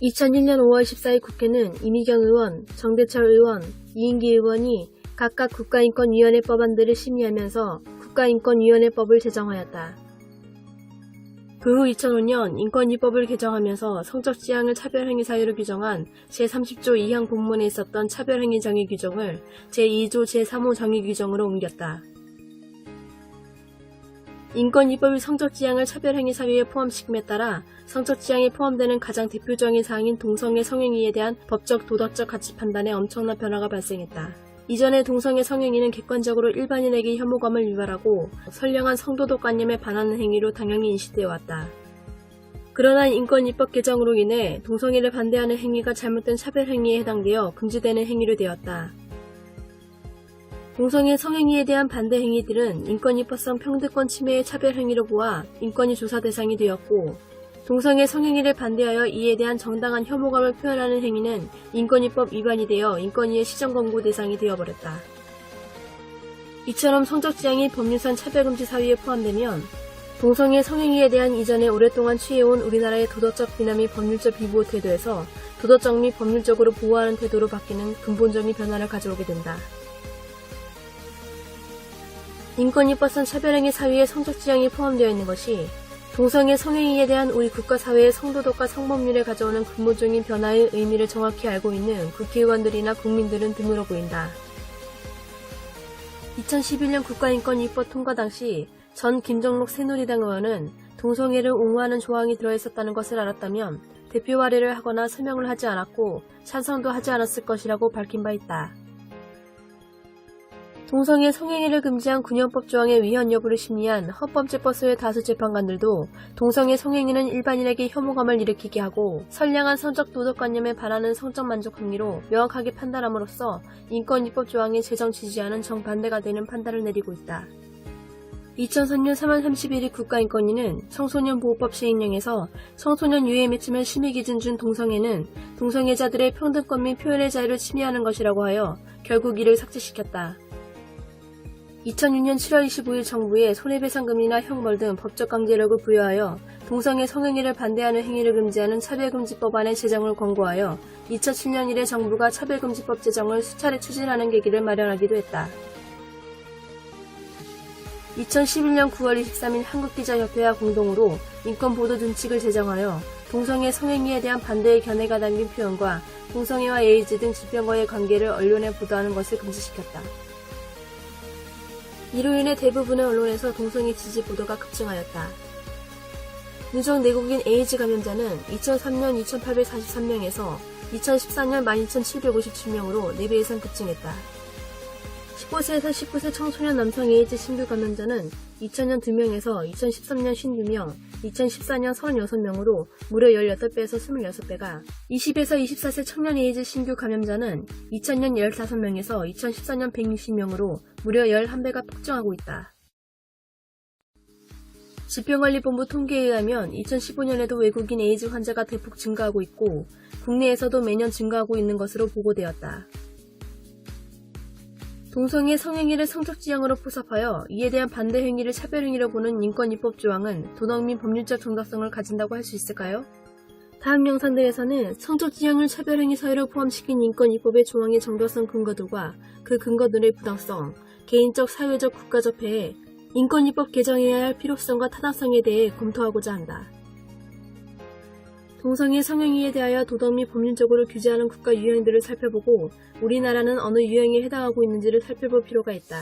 2001년 5월 14일 국회는 이미경 의원, 정대철 의원, 이인기 의원이 각각 국가인권위원회 법안들을 심의하면서 국가인권위원회법을 제정하였다. 그 후 2005년 인권위법을 개정하면서 성적지향을 차별행위 사유로 규정한 제30조 2항 본문에 있었던 차별행위 정의 규정을 제2조 제3호 정의 규정으로 옮겼다. 인권위법이 성적지향을 차별행위 사유에 포함시킴에 따라 성적지향에 포함되는 가장 대표적인 사항인 동성애 성행위에 대한 법적 도덕적 가치 판단에 엄청난 변화가 발생했다. 이전에 동성애 성행위는 객관적으로 일반인에게 혐오감을 유발하고 선량한 성도덕관념에 반하는 행위로 당연히 인식되어 왔다. 그러나 인권위법 개정으로 인해 동성애를 반대하는 행위가 잘못된 차별행위에 해당되어 금지되는 행위로 되었다. 동성애 성행위에 대한 반대 행위들은 인권위법상 평등권 침해의 차별행위로 보아 인권위 조사 대상이 되었고, 동성애 성행위를 반대하여 이에 대한 정당한 혐오감을 표현하는 행위는 인권위법 위반이 되어 인권위의 시정권고 대상이 되어버렸다. 이처럼 성적지향이 법률상 차별금지 사유에 포함되면 동성애 성행위에 대한 이전에 오랫동안 취해온 우리나라의 도덕적 비난 및 법률적 비보호 태도에서 도덕적 및 법률적으로 보호하는 태도로 바뀌는 근본적인 변화를 가져오게 된다. 인권위법상 차별행위 사유에 성적지향이 포함되어 있는 것이 동성애 성행위에 대한 우리 국가 사회의 성도덕과 성법률에 가져오는 근본적인 변화의 의미를 정확히 알고 있는 국회의원들이나 국민들은 드물어 보인다. 2011년 국가인권위법 통과 당시 전 김정록 새누리당 의원은 동성애를 옹호하는 조항이 들어있었다는 것을 알았다면 대표 발의를 하거나 서명을 하지 않았고 찬성도 하지 않았을 것이라고 밝힌 바 있다. 동성애 성행위를 금지한 군형법 조항의 위헌 여부를 심리한 헌법재판소의 다수 재판관들도 동성애 성행위는 일반인에게 혐오감을 일으키게 하고 선량한 성적 도덕관념에 반하는 성적 만족 행위로 명확하게 판단함으로써 인권위법 조항의 제정 지지하는 정반대가 되는 판단을 내리고 있다. 2003년 3월 31일 국가인권위는 청소년보호법 시행령에서 청소년 유해 맺힘을 심의 기준 준 동성애는 동성애자들의 평등권 및 표현의 자유를 침해하는 것이라고 하여 결국 이를 삭제시켰다. 2006년 7월 25일 정부에 손해배상금이나 형벌 등 법적 강제력을 부여하여 동성애 성행위를 반대하는 행위를 금지하는 차별금지법안의 제정을 권고하여 2007년 이래 정부가 차별금지법 제정을 수차례 추진하는 계기를 마련하기도 했다. 2011년 9월 23일 한국기자협회와 공동으로 인권보도준칙을 제정하여 동성애 성행위에 대한 반대의 견해가 담긴 표현과 동성애와 에이즈 등 질병과의 관계를 언론에 보도하는 것을 금지시켰다. 이로 인해 대부분의 언론에서 동성애 지지 보도가 급증하였다. 누적 내국인 에이즈 감염자는 2003년 2843명에서 2014년 12757명으로 4배 이상 급증했다. 15세에서 19세 청소년 남성 에이즈 신규 감염자는 2000년 2명에서 2013년 52명, 2014년 36명으로 무려 18배에서 26배가, 20에서 24세 청년 에이즈 신규 감염자는 2000년 15명에서 2014년 160명으로 무려 11배가 폭증하고 있다. 질병관리본부 통계에 의하면 2015년에도 외국인 에이즈 환자가 대폭 증가하고 있고 국내에서도 매년 증가하고 있는 것으로 보고되었다. 동성애 성행위를 성적지향으로 포섭하여 이에 대한 반대 행위를 차별행위로 보는 인권위법 조항은 도덕 및 법률적 정당성을 가진다고 할 수 있을까요? 다음 영상들에서는 성적지향을 차별행위 사유로 포함시킨 인권위법의 조항의 정당성 근거들과 그 근거들의 부당성, 개인적, 사회적, 국가적 폐해, 인권위법 개정해야 할 필요성과 타당성에 대해 검토하고자 한다. 동성애 성행위에 대하여 도덕 및 법률적으로 규제하는 국가 유형들을 살펴보고 우리나라는 어느 유형에 해당하고 있는지를 살펴볼 필요가 있다.